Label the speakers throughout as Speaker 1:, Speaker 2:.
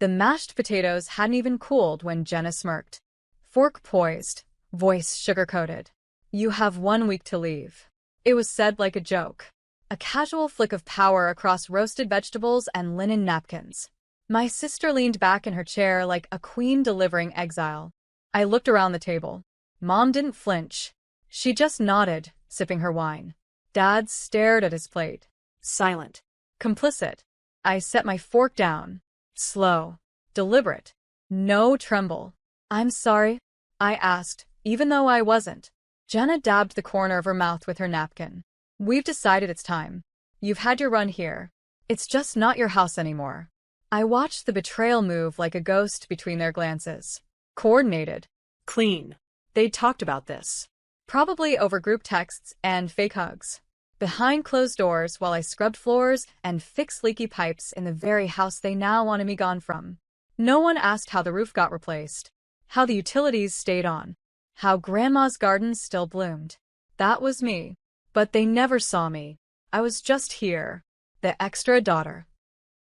Speaker 1: The mashed potatoes hadn't even cooled when Jenna smirked. Fork poised, voice sugar-coated. "You have 1 week to leave." It was said like a joke. A casual flick of power across roasted vegetables and linen napkins. My sister leaned back in her chair like a queen delivering exile. I looked around the table. Mom didn't flinch. She just nodded, sipping her wine. Dad stared at his plate. Silent. Complicit. I set my fork down. Slow. Deliberate. No tremble. "I'm sorry?" I asked, even though I wasn't. Jenna dabbed the corner of her mouth with her napkin. "We've decided it's time. You've had your run here. It's just not your house anymore." I watched the betrayal move like a ghost between their glances. Coordinated. Clean. They'd talked about this. Probably over group texts and fake hugs. Behind closed doors while I scrubbed floors and fixed leaky pipes in the very house they now wanted me gone from. No one asked how the roof got replaced, how the utilities stayed on, how Grandma's garden still bloomed. That was me. But they never saw me. I was just here. The extra daughter.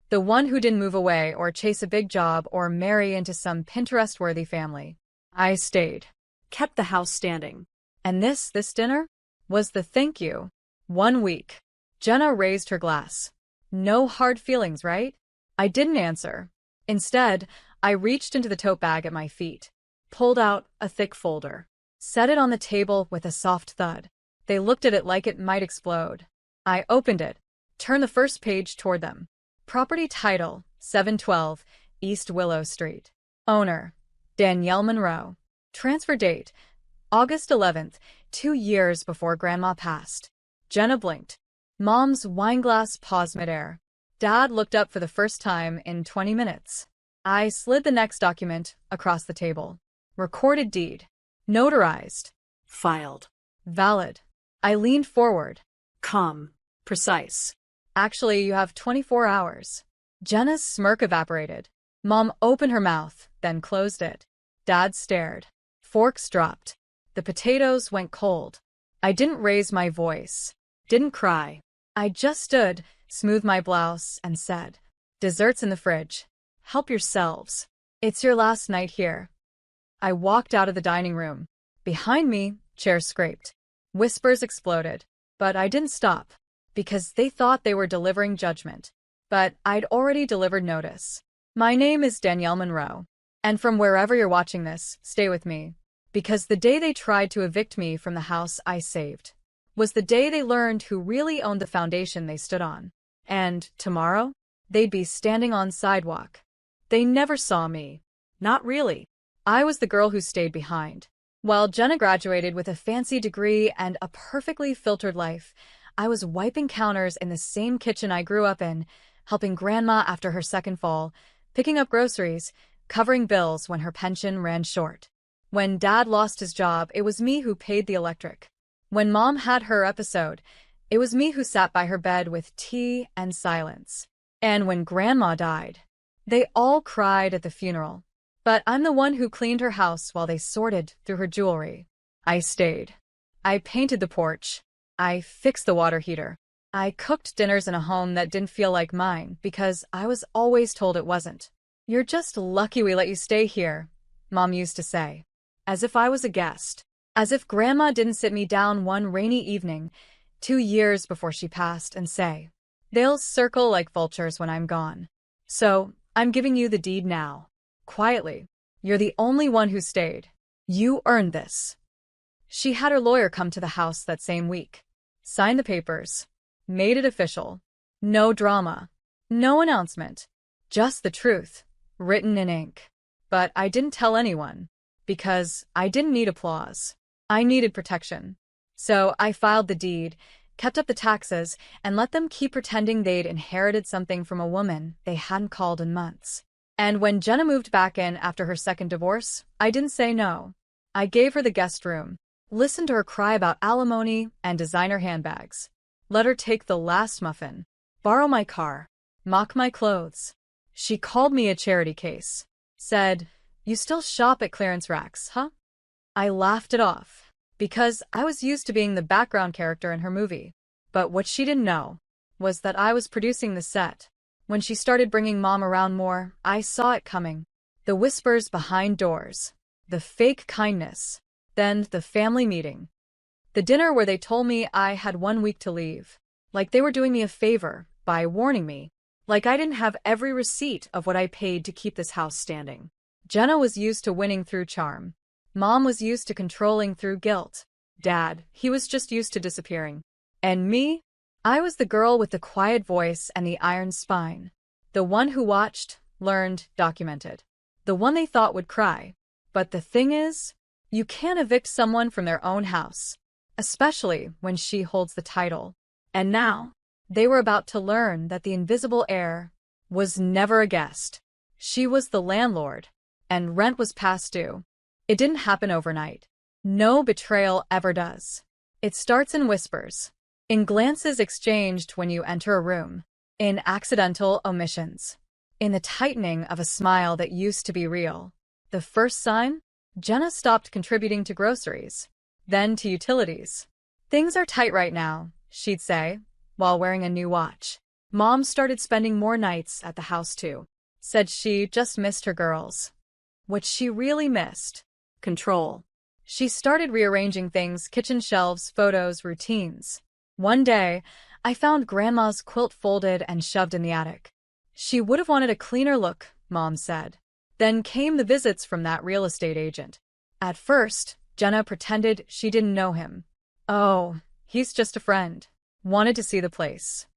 Speaker 1: The one who didn't move away or chase a big job or marry into some Pinterest-worthy family. I stayed. Kept the house standing. And this dinner? Was the thank you. 1 week. Jenna raised her glass. No hard feelings, right? I didn't answer. Instead, I reached into the tote bag at my feet, pulled out a thick folder, set it on the table with a soft thud. They looked at it like it might explode. I opened it, turned the first page toward them. Property title, 712 East Willow Street. Owner, Danielle Monroe. Transfer date, August 11th, 2 years before Grandma passed. Jenna blinked. Mom's wineglass paused midair. Dad looked up for the first time in 20 minutes. I slid the next document across the table. Recorded deed. Notarized. Filed. Valid. I leaned forward. Calm. Precise. "Actually, you have 24 hours. Jenna's smirk evaporated. Mom opened her mouth, then closed it. Dad stared. Forks dropped. The potatoes went cold. I didn't raise my voice. Didn't cry. I just stood, smoothed my blouse, and said, "Dessert's in the fridge. Help yourselves. It's your last night here." I walked out of the dining room. Behind me, chairs scraped. Whispers exploded. But I didn't stop. Because they thought they were delivering judgment. But I'd already delivered notice. My name is Danielle Monroe. And from wherever you're watching this, stay with me. Because the day they tried to evict me from the house I saved was the day they learned who really owned the foundation they stood on. And tomorrow, they'd be standing on sidewalk. They never saw me. Not really. I was the girl who stayed behind. While Jenna graduated with a fancy degree and a perfectly filtered life, I was wiping counters in the same kitchen I grew up in, helping Grandma after her second fall, picking up groceries, covering bills when her pension ran short. When Dad lost his job, it was me who paid the electric. When Mom had her episode, it was me who sat by her bed with tea and silence. And when Grandma died, they all cried at the funeral. But I'm the one who cleaned her house while they sorted through her jewelry. I stayed. I painted the porch. I fixed the water heater. I cooked dinners in a home that didn't feel like mine because I was always told it wasn't. "You're just lucky we let you stay here," Mom used to say. As if I was a guest. As if Grandma didn't sit me down one rainy evening, 2 years before she passed, and say, "They'll circle like vultures when I'm gone. So, I'm giving you the deed now. Quietly. You're the only one who stayed. You earned this." She had her lawyer come to the house that same week. Signed the papers. Made it official. No drama. No announcement. Just the truth. Written in ink. But I didn't tell anyone. Because I didn't need applause. I needed protection. So I filed the deed, kept up the taxes, and let them keep pretending they'd inherited something from a woman they hadn't called in months. And when Jenna moved back in after her second divorce, I didn't say no. I gave her the guest room. Listened to her cry about alimony and designer handbags. Let her take the last muffin. Borrow my car. Mock my clothes. She called me a charity case. Said, "You still shop at clearance racks, huh?" I laughed it off. Because I was used to being the background character in her movie. But what she didn't know was that I was producing the set. When she started bringing Mom around more, I saw it coming. The whispers behind doors. The fake kindness. Then the family meeting. The dinner where they told me I had 1 week to leave. Like they were doing me a favor by warning me. Like I didn't have every receipt of what I paid to keep this house standing. Jenna was used to winning through charm. Mom was used to controlling through guilt. Dad, he was just used to disappearing. And me? I was the girl with the quiet voice and the iron spine. The one who watched, learned, documented. The one they thought would cry. But the thing is, you can't evict someone from their own house. Especially when she holds the title. And now, they were about to learn that the invisible heir was never a guest. She was the landlord, and rent was past due. It didn't happen overnight. No betrayal ever does. It starts in whispers, in glances exchanged when you enter a room, in accidental omissions, in the tightening of a smile that used to be real. The first sign? Jenna stopped contributing to groceries. Then to utilities. Things are tight right now, she'd say, while wearing a new watch. Mom started spending more nights at the house too. Said she just missed her girls. What she really missed? Control. She started rearranging things, kitchen shelves, photos, routines. One day, I found Grandma's quilt folded and shoved in the attic. She would have wanted a cleaner look, Mom said. Then came the visits from that real estate agent. At first, Jenna pretended she didn't know him. Oh, he's just a friend. Wanted to see the place.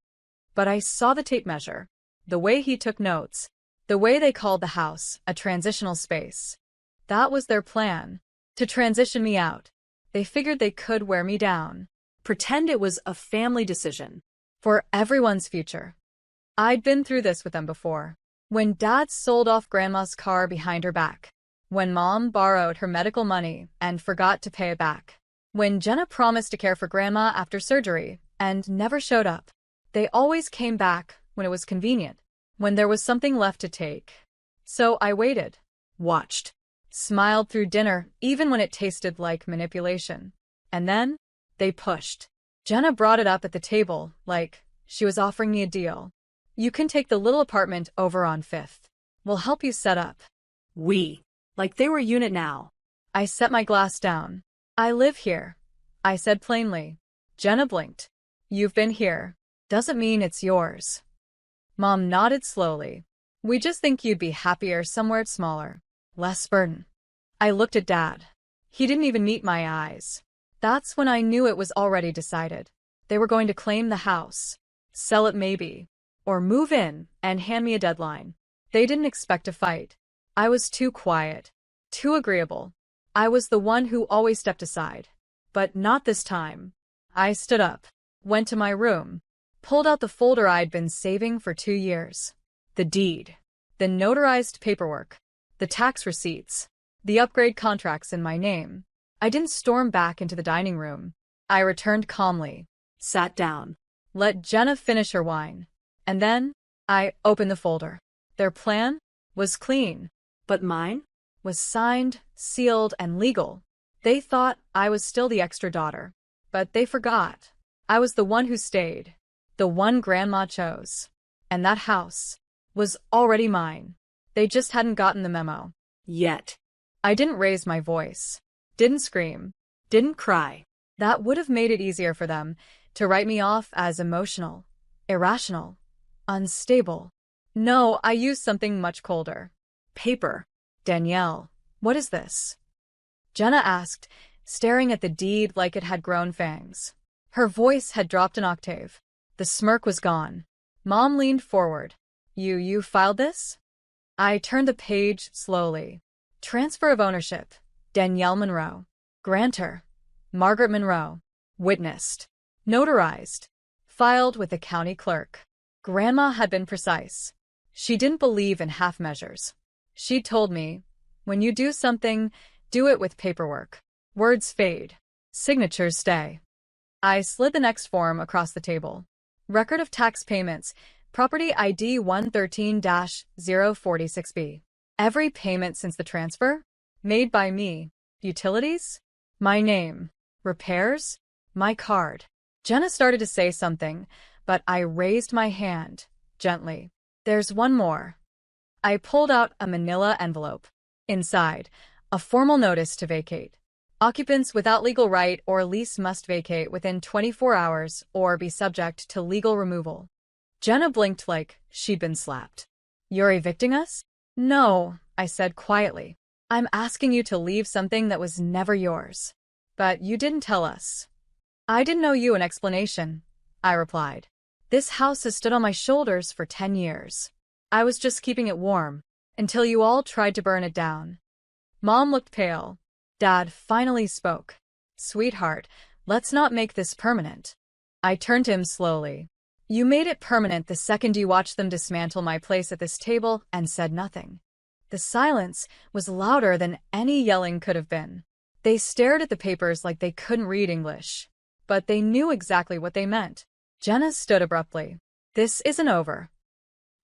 Speaker 1: But I saw the tape measure. The way he took notes. The way they called the house a transitional space. That was their plan. To transition me out. They figured they could wear me down. Pretend it was a family decision. For everyone's future. I'd been through this with them before. When Dad sold off Grandma's car behind her back. When Mom borrowed her medical money and forgot to pay it back. When Jenna promised to care for Grandma after surgery and never showed up. They always came back when it was convenient, when there was something left to take. So I waited, watched, smiled through dinner even when it tasted like manipulation. And then, they pushed. Jenna brought it up at the table like she was offering me a deal. You can take the little apartment over on 5th. We'll help you set up. We. Like they were a unit now. I set my glass down. I live here, I said plainly. Jenna blinked. You've been here. Doesn't mean it's yours. Mom nodded slowly. We just think you'd be happier somewhere smaller. Less burden. I looked at Dad. He didn't even meet my eyes. That's when I knew it was already decided. They were going to claim the house. Sell it maybe. Or move in and hand me a deadline. They didn't expect a fight. I was too quiet. Too agreeable. I was the one who always stepped aside. But not this time. I stood up. Went to my room. Pulled out the folder I'd been saving for 2 years. The deed. The notarized paperwork. The tax receipts. The upgrade contracts in my name. I didn't storm back into the dining room. I returned calmly. Sat down. Let Jenna finish her wine. And then, I opened the folder. Their plan was clean. But mine was signed, sealed, and legal. They thought I was still the extra daughter. But they forgot. I was the one who stayed. The one Grandma chose. And that house was already mine. They just hadn't gotten the memo. Yet. I didn't raise my voice. Didn't scream. Didn't cry. That would have made it easier for them to write me off as emotional, irrational, unstable. No, I used something much colder. Paper. Danielle, what is this? Jenna asked, staring at the deed like it had grown fangs. Her voice had dropped an octave. The smirk was gone. Mom leaned forward. You filed this? I turned the page slowly. Transfer of ownership. Danielle Monroe. Grantor. Margaret Monroe. Witnessed. Notarized. Filed with the county clerk. Grandma had been precise. She didn't believe in half measures. She told me, when you do something, do it with paperwork. Words fade. Signatures stay. I slid the next form across the table. Record of tax payments. Property ID 113-046B. Every payment since the transfer? Made by me. Utilities? My name. Repairs? My card. Jenna started to say something, but I raised my hand, gently. There's one more. I pulled out a manila envelope. Inside, a formal notice to vacate. Occupants without legal right or lease must vacate within 24 hours or be subject to legal removal. Jenna blinked like she'd been slapped. You're evicting us? No, I said quietly. I'm asking you to leave something that was never yours. But you didn't tell us. I didn't owe you an explanation, I replied. This house has stood on my shoulders for 10 years. I was just keeping it warm, until you all tried to burn it down. Mom looked pale. Dad finally spoke. Sweetheart, let's not make this permanent. I turned to him slowly. You made it permanent the second you watched them dismantle my place at this table and said nothing. The silence was louder than any yelling could have been. They stared at the papers like they couldn't read English. But they knew exactly what they meant. Jenna stood abruptly. This isn't over.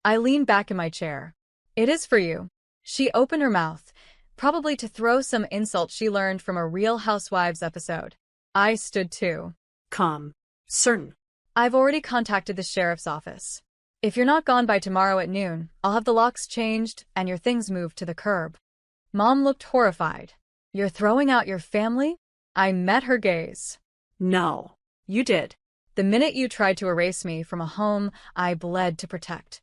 Speaker 1: I leaned back in my chair. It is for you. She opened her mouth, probably to throw some insult she learned from a Real Housewives episode. I stood too.
Speaker 2: Calm. Certain.
Speaker 1: I've already contacted the sheriff's office. If you're not gone by tomorrow at noon, I'll have the locks changed and your things moved to the curb. Mom looked horrified. You're throwing out your family? I met her gaze.
Speaker 2: No. You did.
Speaker 1: The minute you tried to erase me from a home I bled to protect.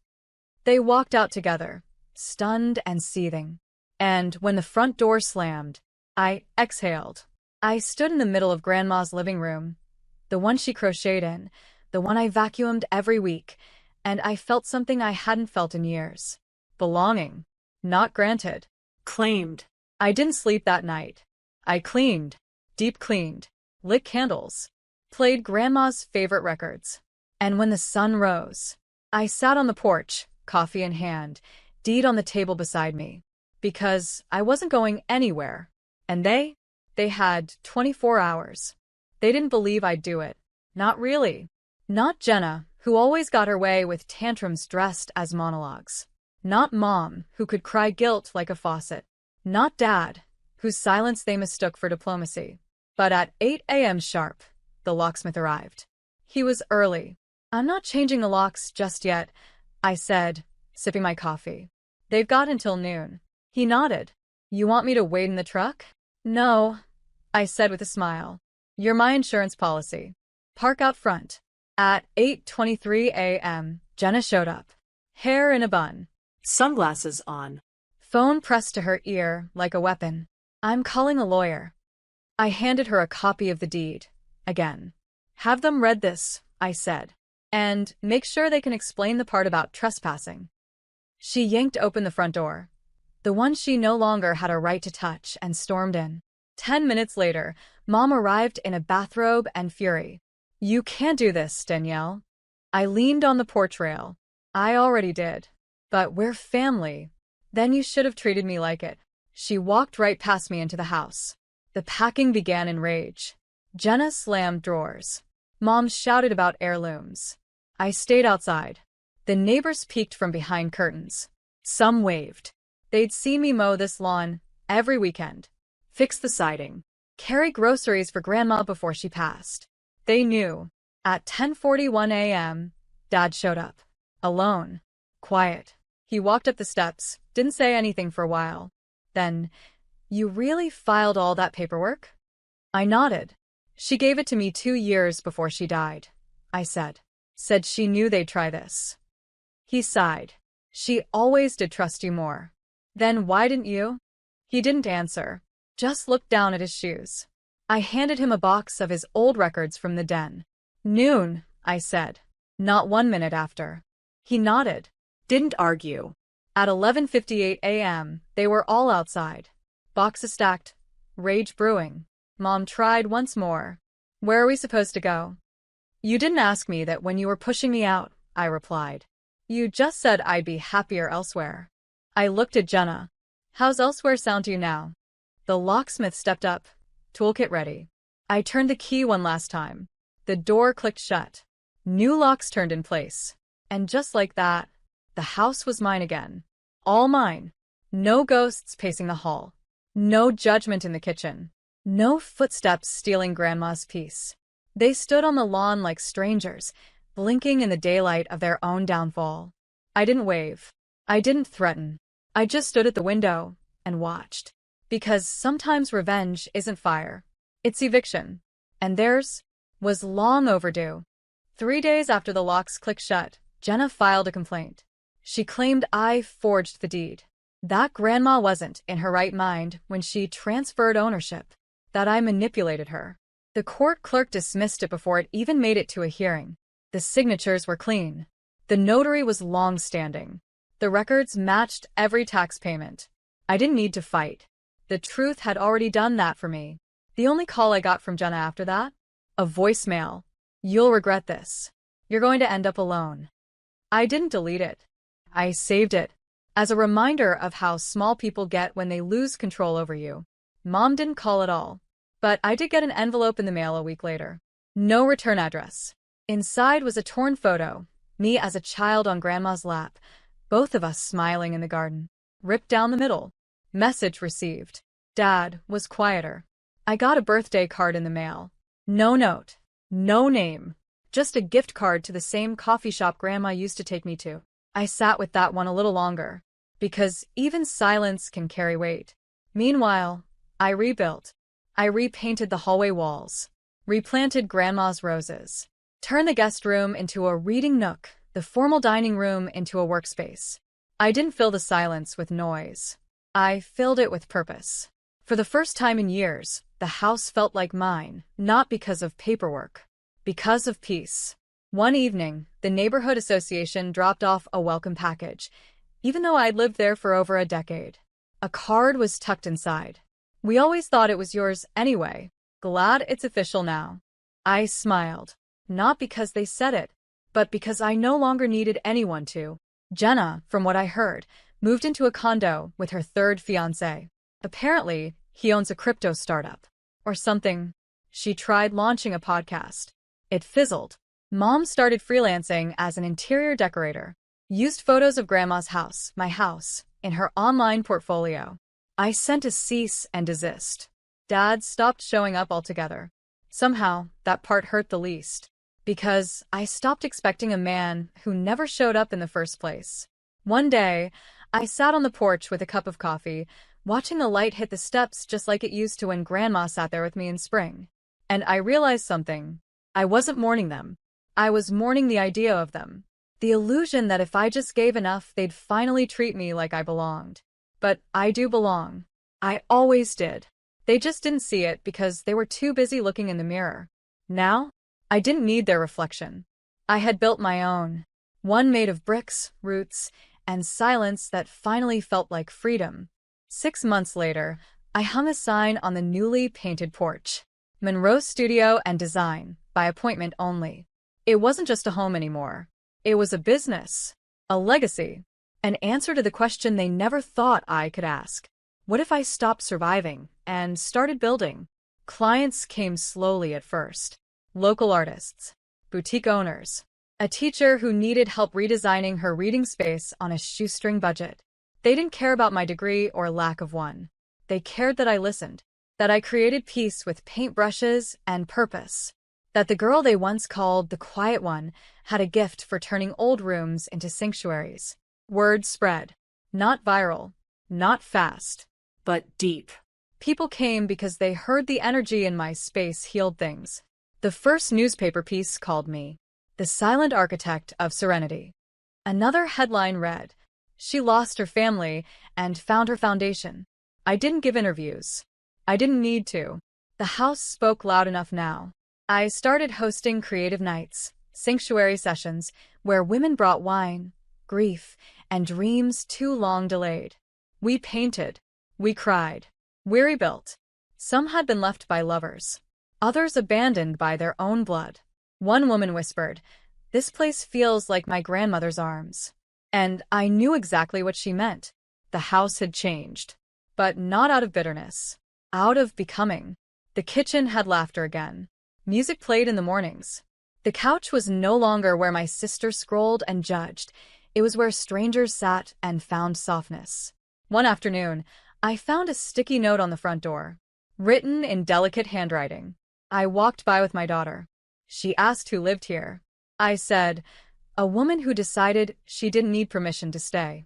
Speaker 1: They walked out together, stunned and seething. And when the front door slammed, I exhaled. I stood in the middle of Grandma's living room, the one she crocheted in, the one I vacuumed every week, and I felt something I hadn't felt in years. Belonging. Not granted.
Speaker 2: Claimed.
Speaker 1: I didn't sleep that night. I cleaned. Deep cleaned. Lit candles. Played Grandma's favorite records. And when the sun rose, I sat on the porch, coffee in hand, deed on the table beside me. Because I wasn't going anywhere. And they had 24 hours. They didn't believe I'd do it. Not really. Not Jenna, who always got her way with tantrums dressed as monologues. Not Mom, who could cry guilt like a faucet. Not Dad, whose silence they mistook for diplomacy. But at 8 a.m. sharp, the locksmith arrived. He was early. I'm not changing the locks just yet, I said, sipping my coffee. They've got until noon. He nodded. You want me to wait in the truck? No, I said with a smile. You're my insurance policy. Park out front. At 8:23 a.m., Jenna showed up. Hair in a bun.
Speaker 2: Sunglasses on.
Speaker 1: Phone pressed to her ear like a weapon. I'm calling a lawyer. I handed her a copy of the deed. Again. Have them read this, I said. And make sure they can explain the part about trespassing. She yanked open the front door. The one she no longer had a right to touch, and stormed in. 10 minutes later, Mom arrived in a bathrobe and fury. You can't do this, Danielle. I leaned on the porch rail. I already did. But we're family. Then you should have treated me like it. She walked right past me into the house. The packing began in rage. Jenna slammed drawers. Mom shouted about heirlooms. I stayed outside. The neighbors peeked from behind curtains. Some waved. They'd seen me mow this lawn every weekend. Fix the siding. Carry groceries for Grandma before she passed. They knew. At 10:41 a.m., Dad showed up. Alone. Quiet. He walked up the steps, didn't say anything for a while. Then, you really filed all that paperwork? I nodded. She gave it to me 2 years before she died, I said. Said she knew they'd try this. He sighed. She always did trust you more. Then why didn't you? He didn't answer. Just looked down at his shoes. I handed him a box of his old records from the den. Noon, I said. Not 1 minute after. He nodded.
Speaker 2: Didn't argue.
Speaker 1: At 11:58 a.m., they were all outside. Boxes stacked. Rage brewing. Mom tried once more. Where are we supposed to go? You didn't ask me that when you were pushing me out, I replied. You just said I'd be happier elsewhere. I looked at Jenna. How's elsewhere sound to you now? The locksmith stepped up. Toolkit ready. I turned the key one last time. The door clicked shut. New locks turned in place. And just like that, the house was mine again. All mine. No ghosts pacing the hall. No judgment in the kitchen. No footsteps stealing Grandma's peace. They stood on the lawn like strangers, blinking in the daylight of their own downfall. I didn't wave. I didn't threaten. I just stood at the window and watched. Because sometimes revenge isn't fire. It's eviction. And theirs was long overdue. 3 days after the locks clicked shut, Jenna filed a complaint. She claimed I forged the deed. That grandma wasn't in her right mind when she transferred ownership. That I manipulated her. The court clerk dismissed it before it even made it to a hearing. The signatures were clean. The notary was long-standing. The records matched every tax payment. I didn't need to fight. The truth had already done that for me. The only call I got from Jenna after that? A voicemail. You'll regret this. You're going to end up alone. I didn't delete it. I saved it. As a reminder of how small people get when they lose control over you. Mom didn't call at all. But I did get an envelope in the mail a week later. No return address. Inside was a torn photo. Me as a child on Grandma's lap. Both of us smiling in the garden. Ripped down the middle. Message received. Dad was quieter. I got a birthday card in the mail. No note. No name. Just a gift card to the same coffee shop Grandma used to take me to. I sat with that one a little longer. Because even silence can carry weight. Meanwhile, I rebuilt. I repainted the hallway walls. Replanted Grandma's roses. Turned the guest room into a reading nook. The formal dining room into a workspace. I didn't fill the silence with noise. I filled it with purpose. For the first time in years, the house felt like mine, not because of paperwork. Because of peace. One evening, the neighborhood association dropped off a welcome package, even though I'd lived there for over a decade. A card was tucked inside. We always thought it was yours anyway. Glad it's official now. I smiled. Not because they said it, but because I no longer needed anyone to. Jenna, from what I heard, moved into a condo with her third fiancé. Apparently, he owns a crypto startup. Or something. She tried launching a podcast. It fizzled. Mom started freelancing as an interior decorator. Used photos of Grandma's house, my house, in her online portfolio. I sent a cease and desist. Dad stopped showing up altogether. Somehow, that part hurt the least. Because I stopped expecting a man who never showed up in the first place. One day, I sat on the porch with a cup of coffee, watching the light hit the steps just like it used to when Grandma sat there with me in spring. And I realized something. I wasn't mourning them. I was mourning the idea of them. The illusion that if I just gave enough, they'd finally treat me like I belonged. But I do belong. I always did. They just didn't see it because they were too busy looking in the mirror. Now, I didn't need their reflection. I had built my own. One made of bricks, roots, and silence that finally felt like freedom. 6 months later, I hung a sign on the newly painted porch. Monroe Studio and Design, by appointment only. It wasn't just a home anymore. It was a business. A legacy. An answer to the question they never thought I could ask. What if I stopped surviving and started building? Clients came slowly at first. Local artists. Boutique owners. A teacher who needed help redesigning her reading space on a shoestring budget. They didn't care about my degree or lack of one. They cared that I listened. That I created peace with paintbrushes and purpose. That the girl they once called the quiet one had a gift for turning old rooms into sanctuaries. Word spread. Not viral. Not fast. But deep. People came because they heard the energy in my space healed things. The first newspaper piece called me the silent architect of serenity. Another headline read, "She lost her family and found her foundation." I didn't give interviews. I didn't need to. The house spoke loud enough now. I started hosting creative nights, sanctuary sessions, where women brought wine, grief, and dreams too long delayed. We painted. We cried. We rebuilt. Some had been left by lovers. Others abandoned by their own blood. One woman whispered, "This place feels like my grandmother's arms." And I knew exactly what she meant. The house had changed. But not out of bitterness. Out of becoming. The kitchen had laughter again. Music played in the mornings. The couch was no longer where my sister scrolled and judged. It was where strangers sat and found softness. One afternoon, I found a sticky note on the front door. Written in delicate handwriting. I walked by with my daughter. She asked who lived here. I said, A woman who decided she didn't need permission to stay.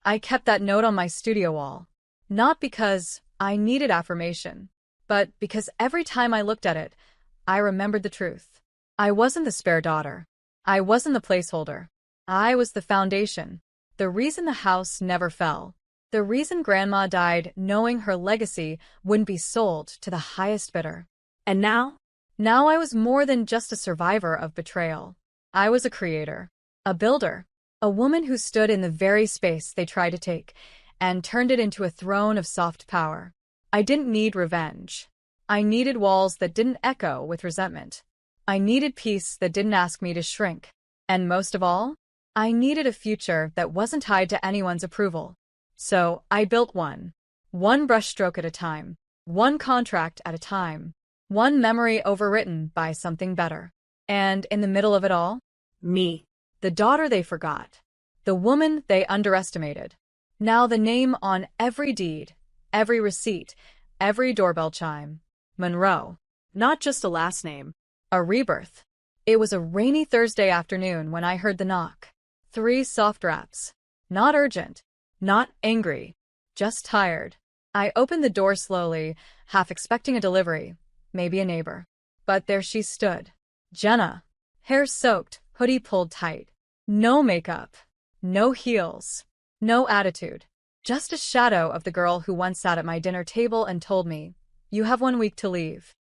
Speaker 1: I kept that note on my studio wall. Not because I needed affirmation, but because every time I looked at it, I remembered the truth. I wasn't the spare daughter. I wasn't the placeholder. I was the foundation. The reason the house never fell. The reason Grandma died knowing her legacy wouldn't be sold to the highest bidder.
Speaker 2: And now?
Speaker 1: Now I was more than just a survivor of betrayal. I was a creator, a builder, a woman who stood in the very space they tried to take and turned it into a throne of soft power. I didn't need revenge. I needed walls that didn't echo with resentment. I needed peace that didn't ask me to shrink. And most of all, I needed a future that wasn't tied to anyone's approval. So I built one brushstroke at a time, one contract at a time, one memory overwritten by something better. And in the middle of it all,
Speaker 2: me.
Speaker 1: The daughter they forgot, the woman they underestimated. Now the name on every deed, every receipt, every doorbell chime. Monroe.
Speaker 2: Not just a last name.
Speaker 1: A rebirth. It was a rainy Thursday afternoon when I heard the knock. 3 soft raps. Not urgent. Not angry. Just tired. I opened the door slowly, half expecting a delivery, maybe a neighbor. But there she stood. Jenna. Hair soaked, hoodie pulled tight. No makeup. No heels. No attitude. Just a shadow of the girl who once sat at my dinner table and told me, "You have 1 week to leave."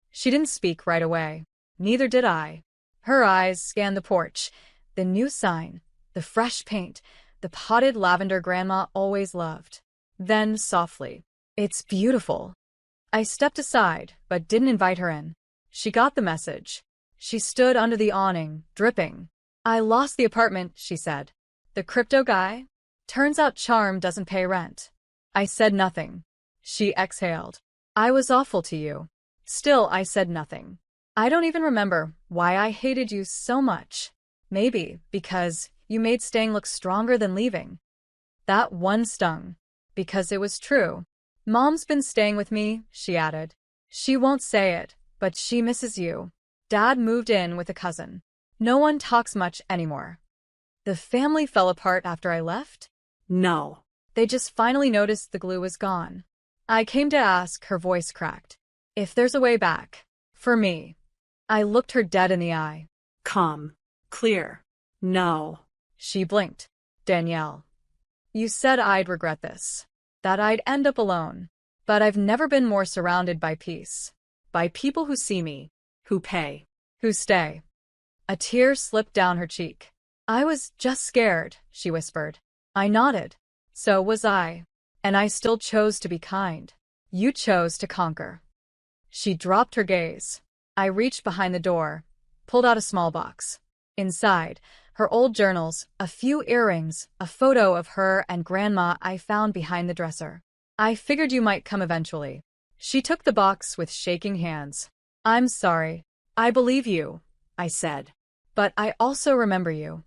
Speaker 1: She didn't speak right away. Neither did I. Her eyes scanned the porch, the new sign, the fresh paint, the potted lavender Grandma always loved. Then, softly, "It's beautiful." I stepped aside, but didn't invite her in. She got the message. She stood under the awning, dripping. "I lost the apartment," she said. "The crypto guy? Turns out charm doesn't pay rent." I said nothing. She exhaled. "I was awful to you." Still, I said nothing. I don't even remember why I hated you so much. Maybe because you made staying look stronger than leaving. That one stung. Because it was true. "Mom's been staying with me," she added. "She won't say it, but she misses you. Dad moved in with a cousin. No one talks much anymore." The family fell apart after I left?
Speaker 2: No.
Speaker 1: They just finally noticed the glue was gone. I came to ask, her voice cracked. "If there's a way back. For me." I looked her dead in the eye.
Speaker 2: Calm. Clear. No.
Speaker 1: She blinked. "Danielle. You said I'd regret this. That I'd end up alone. But I've never been more surrounded by peace. By people who see me.
Speaker 2: Who pay.
Speaker 1: Who stay." A tear slipped down her cheek. "I was just scared," she whispered. I nodded. "So was I. And I still chose to be kind. You chose to conquer." She dropped her gaze. I reached behind the door, pulled out a small box. Inside, her old journals, a few earrings, a photo of her and Grandma I found behind the dresser. "I figured you might come eventually." She took the box with shaking hands. "I'm sorry."
Speaker 2: "I believe you," I said.
Speaker 1: "But I also remember you."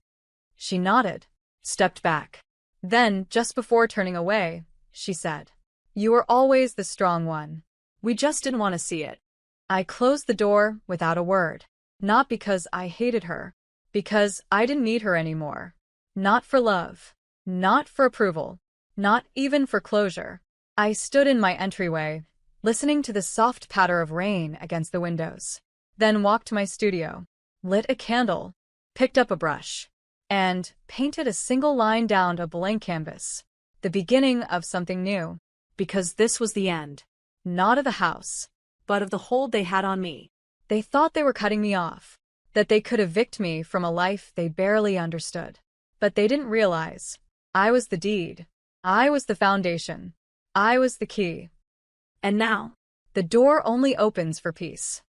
Speaker 1: She nodded, stepped back. Then, just before turning away, she said, "You were always the strong one."
Speaker 2: We just didn't want to see it.
Speaker 1: I closed the door without a word. Not because I hated her. Because I didn't need her anymore. Not for love. Not for approval. Not even for closure. I stood in my entryway, listening to the soft patter of rain against the windows. Then walked to my studio, lit a candle, picked up a brush, and painted a single line down a blank canvas. The beginning of something new.
Speaker 2: Because this was the end.
Speaker 1: Not of the house,
Speaker 2: but of the hold they had on me.
Speaker 1: They thought they were cutting me off, that they could evict me from a life they barely understood. But they didn't realize. I was the deed. I was the foundation. I was the key.
Speaker 2: And now?
Speaker 1: The door only opens for peace.